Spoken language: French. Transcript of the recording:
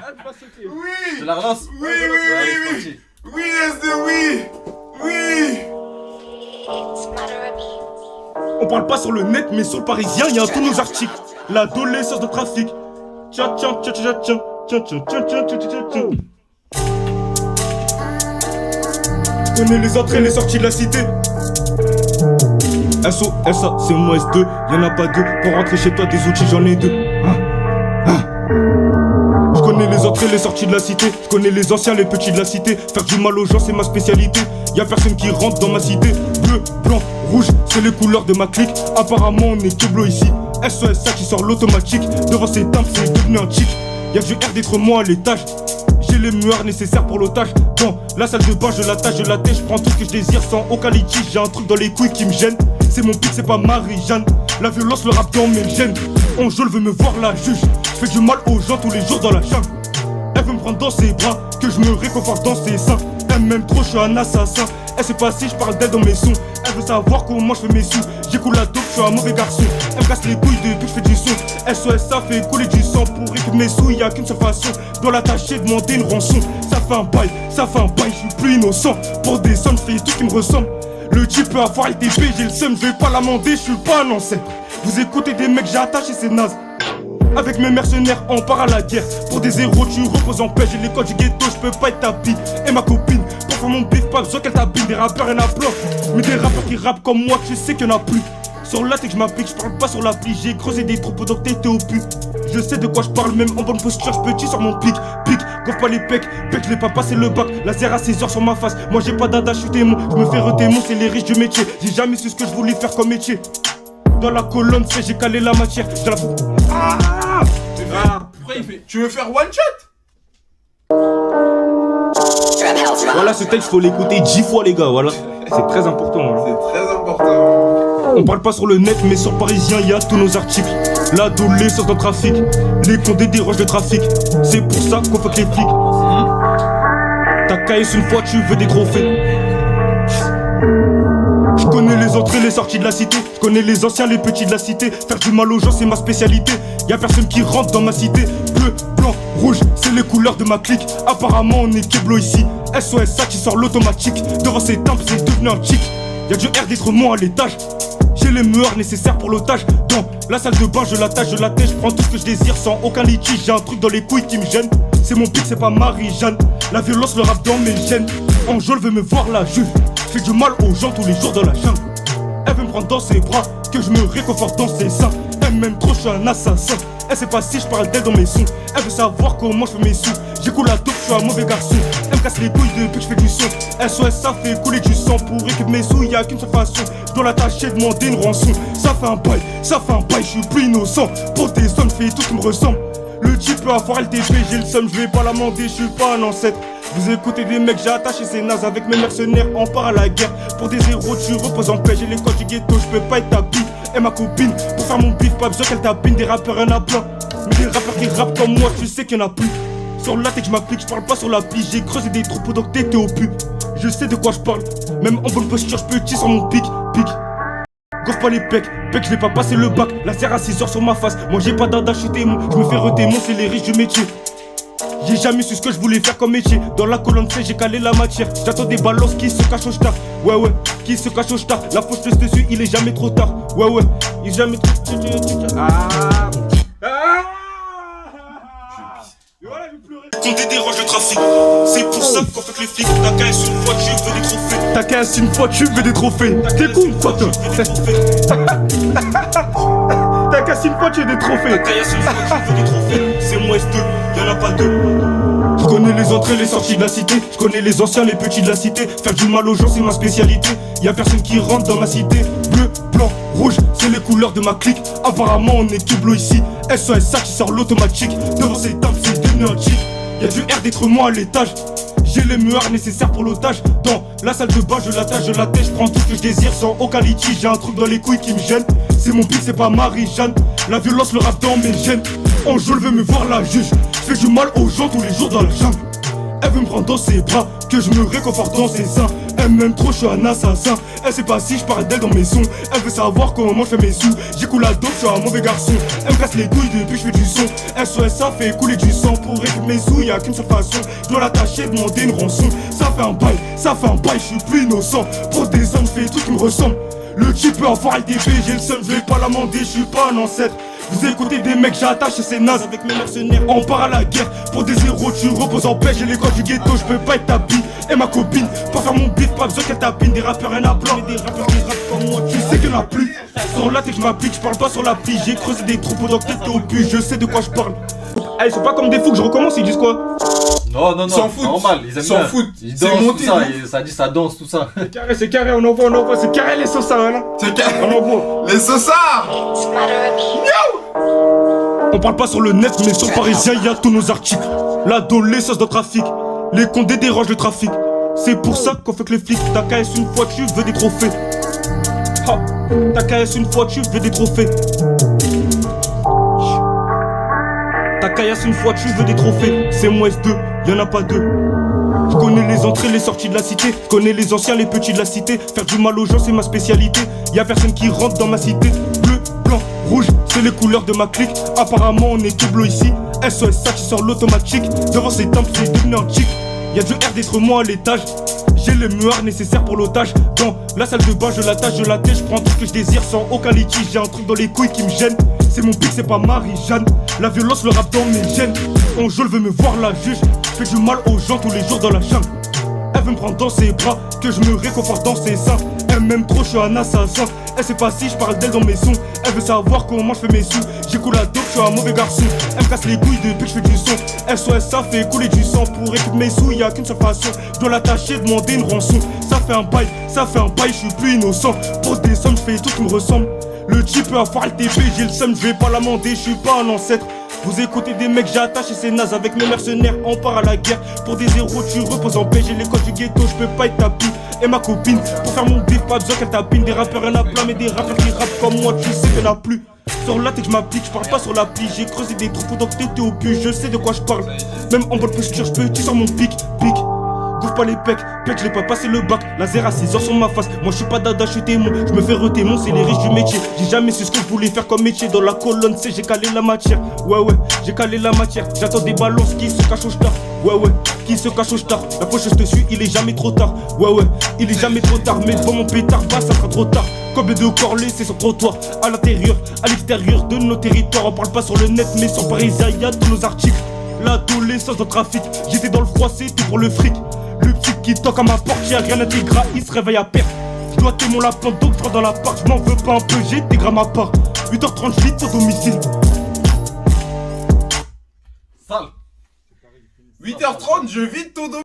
Oui. Je la relance. Oui, oui. Oui, SD, oui. Oui. On parle pas sur le net, mais sur le parisien, y a tous nos articles. L'adolescence de trafic. Tiens, tiens, tiens, tiens, tiens, tiens, tiens, tiens, tiens, tiens, tiens, tiens. Connais les entrées, les sorties de la cité. SO, SA, c'est moi S2, y'en a pas deux. Pour rentrer chez toi, des outils, j'en ai deux. Je connais les entrées, les sorties de la cité. Je connais les anciens, les petits de la cité. Faire du mal aux gens, c'est ma spécialité. Y'a personne qui rentre dans ma cité. Bleu, blanc, rouge, c'est les couleurs de ma clique. Apparemment, on est que bleu ici. SOS, ça qui sort l'automatique. Devant ces tempes, c'est devenu un chic. Y'a du R d'être moi à l'étage. J'ai les meurs nécessaires pour l'otage. Dans la salle de bain, je la tâche, je la tâche. Je prends tout ce que je désire sans aucun litige. J'ai un truc dans les couilles qui me gêne. C'est mon pic, c'est pas Marie-Jeanne. La violence, le rap dans mes gènes. Anjol veut me voir la juge. Je fais du mal aux gens tous les jours dans la jungle. Elle veut me prendre dans ses bras, que je me réconforte dans ses seins. Elle m'aime trop, je suis un assassin. Elle sait pas si je parle d'elle dans mes sons. Elle veut savoir comment je fais mes sous. J'écoule la dope, je suis un mauvais garçon. Elle me casse les couilles depuis que je fais du son. SOS, ça fait couler du sang. Pour récupérer mes sous, y'a qu'une seule façon. Dois l'attacher, demander une rançon. Ça fait un bail, je suis plus innocent. Pour des sommes, je fais tout ce qui me ressemble. Le type peut avoir LTP, j'ai le seum, je vais pas l'amender, je suis pas un ancêtre. Vous écoutez des mecs, j'ai attaché ces nazes. Avec mes mercenaires, on part à la guerre. Pour des héros, tu reposes en paix. J'ai les codes du ghetto, je peux pas être ta bille. Et ma copine, pour faire mon bif, pas besoin qu'elle t'habille. Des rappeurs, y'en a plein. Mais des rappeurs qui rappent comme moi, tu sais qu'il y en a plus. Sur la tête, je m'applique, je parle pas sur l'appli. J'ai creusé des trous pendant que t'étais au pu. Je sais de quoi je parle, même en bonne posture, je petit sur mon pic. Pic, gonfle pas les pecs, je l'ai pas passé le bac. Laser à 16 heures sur ma face. Moi j'ai pas dada, je suis démon. Je me fais redémon, c'est les riches du métier. J'ai jamais su ce que je voulais faire comme métier. Dans la colonne, c'est j'ai calé la matière. J'ai la fou. Tu veux faire one shot? Voilà, ce texte, faut l'écouter 10 fois, les gars. Voilà, c'est très important. Voilà. C'est très important. On parle pas sur le net, mais sur Parisien, y a tous nos articles. L'adolescence dans le trafic, les condés des roches de trafic. C'est pour ça qu'on fait que les flics. T'as KS une fois, tu veux des trophées. Je connais les entrées, les sorties de la cité. Je connais les anciens, les petits de la cité. Faire du mal aux gens, c'est ma spécialité. Y'a personne qui rentre dans ma cité. Bleu, blanc, rouge, c'est les couleurs de ma clique. Apparemment, on est Keblo ici. SOS, ça qui sort l'automatique. Devant ces tempes, c'est devenu un chic. Y'a du R d'être moi à l'étage. J'ai les meurs nécessaires pour l'otage. Dans la salle de bain, je la tâche, je prends tout ce que je désire sans aucun litige. J'ai un truc dans les couilles qui me gêne. C'est mon pic, c'est pas Marie-Jeanne. La violence, le rap dans mes gènes. Anjol veut me voir la juge. Je fais du mal aux gens tous les jours dans la jungle. Elle veut me prendre dans ses bras, que je me réconforte dans ses seins. Elle m'aime trop, je suis un assassin. Elle sait pas si je parle d'elle dans mes sons. Elle veut savoir comment je fais mes sous. J'écoule la dope, je suis un mauvais garçon. Elle me casse les couilles depuis que je fais du son. SOS, ça fait couler du sang. Pour récupérer mes sous, y'a qu'une seule façon. Je dois l'attacher, demander une rançon. Ça fait un bail, je suis plus innocent. Pour des hommes, je fais tout ce qui me ressemble. Le type peut avoir LTP, j'ai le seum, je vais pas l'amender, je suis pas un ancêtre. Vous écoutez des mecs, j'ai attaché ces nazes. Avec mes mercenaires, on part à la guerre. Pour des héros, tu reposes en paix. J'ai les codes du ghetto, je peux pas être ta bille. Et ma copine, pour faire mon bif, pas besoin qu'elle tapine. Des rappeurs, y'en a plein. Mais des rappeurs qui rappent comme moi, tu sais qu'il y en a plus. Sur la tête, je m'applique, je parle pas sur l'appli. J'ai creusé des trous pendant que t'étais au pu. Je sais de quoi je parle. Même en bonne posture, je petit sur mon pic. Gonfle pas les pecs, je vais pas passer le bac. Laser à 6 heures sur ma face. Moi j'ai pas dada, je suis démon. Je me fais redémon, c'est les riches du métier. J'ai jamais su ce que je voulais faire comme métier. Dans la colonne C, j'ai calé la matière. J'attends des balances qui se cachent au star. Ouais, qui se cachent au star. La fausse teste dessus, il est jamais trop tard. Ouais, il est jamais trop tard. Voilà, je pleurais. Compter des roches de trafic. C'est pour ça qu'on fait que les flics. T'as KS une fois, tu veux des trophées. T'as KS une fois, tu veux des trophées. T'es con, quoi, toi. T'as KS une fois, tu veux des trophées. T'as KS une fois, tu veux des trophées. C'est moi S2, y'en a pas deux. Je connais les entrées, les sorties de la cité. Je connais les anciens, les petits de la cité. Faire du mal aux gens, c'est ma spécialité. Y'a personne qui rentre dans ma cité. Bleu, blanc, rouge, c'est les couleurs de ma clique. Apparemment, on est Keblo ici. SOS, ça qui sort l'automatique. Devant ces tables, c'est devenu un chic. Y'a du R d'être moi à l'étage. J'ai les meurs nécessaires pour l'otage. Dans la salle de bain, je la tâche, je prends tout ce que je désire sans aucun litige. J'ai un truc dans les couilles qui me gêne. C'est mon pic, c'est pas Marie-Jeanne. La violence, le rap dans mes gènes. Anjol veut me voir la juge. Je fais du mal aux gens tous les jours dans la jungle. Elle veut me prendre dans ses bras, que je me réconforte dans ses seins. Elle m'aime trop, je suis un assassin. Elle sait pas si je parle d'elle dans mes sons. Elle veut savoir comment je fais mes sous. J'écoule la dope, je suis un mauvais garçon. Elle me casse les couilles depuis je fais du son. SOS, ça fait couler du sang. Pour récupérer mes sous, y'a qu'une seule façon. Je dois l'attacher, demander une rançon. Ça fait un bail, je suis plus innocent. Pour des hommes, je fais tout qui me ressemble. Le type peut avoir LTP, j'ai le seum, je vais pas l'amender, je suis pas un ancêtre. Vous écoutez des mecs, j'attache ces nazes avec mes mercenaires. On part à la guerre, pour des héros tu reposes en paix. J'ai les codes du ghetto, je peux pas être ta bille. Et ma copine, pour faire mon beat, pas besoin qu'elle tapine. Des rappeurs rien à blanc, mais des rappeurs qui rappent comme moi, tu sais qu'il y en a plus. Sur la tête je m'applique, je parle pas sur la pige. J'ai creusé des trous pendant que t'étais au but, je sais de quoi je parle. Ils sont pas comme des fous que je recommence, ils disent quoi? Non, Ils s'en foutent. normal, ils aiment S'en bien. foutent. Ils C'est dansent, monté, tout ça, non ça dit ça danse, tout ça. C'est carré, on envoie, c'est carré les sauces là. C'est On envoie. les saussards. On parle pas sur le net, mais sur Parisien, y'a tous nos articles. L'adolescence dans le trafic, les condés dérangent le trafic. C'est pour ça qu'on fait que les flics. Ta KS une fois, tu veux des trophées. Ha, ta KS une fois, tu veux des trophées. Ta KS une fois, tu veux des trophées. C'est moi S2, y'en a pas deux. Je connais les entrées, les sorties de la cité. Je connais les anciens, les petits de la cité. Faire du mal aux gens, c'est ma spécialité. Y'a personne qui rentre dans ma cité. Bleu, blanc, rouge, c'est les couleurs de ma clique. Apparemment, on est que bleu ici. SOS, ça qui sort l'automatique. Devant ces temples, c'est devenu antique. Y'a du R d'être moi à l'étage. J'ai le meuard nécessaire pour l'otage. Dans la salle de bain, je l'attache, je la tèche. Je prends tout ce que je désire sans aucun litige. J'ai un truc dans les couilles qui me gêne. C'est mon pic, c'est pas Marie-Jeanne. La violence, le rap dans mes gènes. On joue, veut me voir la juge. Je fais du mal aux gens tous les jours dans la jungle. Elle veut me prendre dans ses bras, que je me réconforte dans ses seins. Elle m'aime trop, je suis un assassin. Elle sait pas si je parle d'elle dans mes sons. Elle veut savoir comment je fais mes sous. J'écoute la dope, je suis un mauvais garçon. Elle me casse les couilles depuis que je fais du son. SOS, ça fait couler du sang. Pour récupérer mes sous, y'a qu'une seule façon. Je dois l'attacher, demander une rançon. Ça fait un bail, je suis plus innocent. Pour des sommes, je fais tout qui me ressemble. Le type peut avoir LTP, j'ai le seum, je vais pas l'amender, je suis pas un ancêtre. Vous écoutez des mecs, j'ai attaché ces nazes avec mes mercenaires, on part à la guerre. Pour des héros, tu reposes en paix, j'ai les codes du ghetto, je peux pas être ta pille. Et ma copine, pour faire mon bif, pas besoin qu'elle tapine. Des rappeurs y'en a plein, mais des rappeurs qui rappent comme moi, tu sais qu'il y en a plus. Sur la tête je m'applique, je parle pas sur la pige. J'ai creusé des trous pendant que t'étais au but, je sais de quoi je parle. Même en bonne posture, je peux, tu sors mon pic. Gouffe pas les pecs, je l'ai pas passé le bac. Laser à 6 heures sur ma face, moi je suis pas dada, je suis témoin. Je me fais retémoin, c'est les riches du métier. J'ai jamais su ce que je voulais faire comme métier. Dans la colonne C, j'ai calé la matière. Ouais, j'ai calé la matière. J'attends des balances qui se cachent au star. Ouais, qui se cachent au star. La fois je te suis, il est jamais trop tard. Ouais, il est jamais trop tard. Mais devant mon pétard, bah ça sera trop tard. Comme de corps laissés sur trottoir. À l'intérieur, à l'extérieur de nos territoires. On parle pas sur le net, mais sur Parisien, y'a tous nos articles. L'adolescence dans le trafic, j'étais dans le froid, c'était pour le fric. Le petit qui toque à ma porte, y'a rien à tes gras, il se réveille à perte. Je dois mon lapin, donc je rentre dans l'appart, je m'en veux pas un peu, j'ai des grammes à part. 8h30, vite au domicile. Sale. 8h30, je vide ton dos.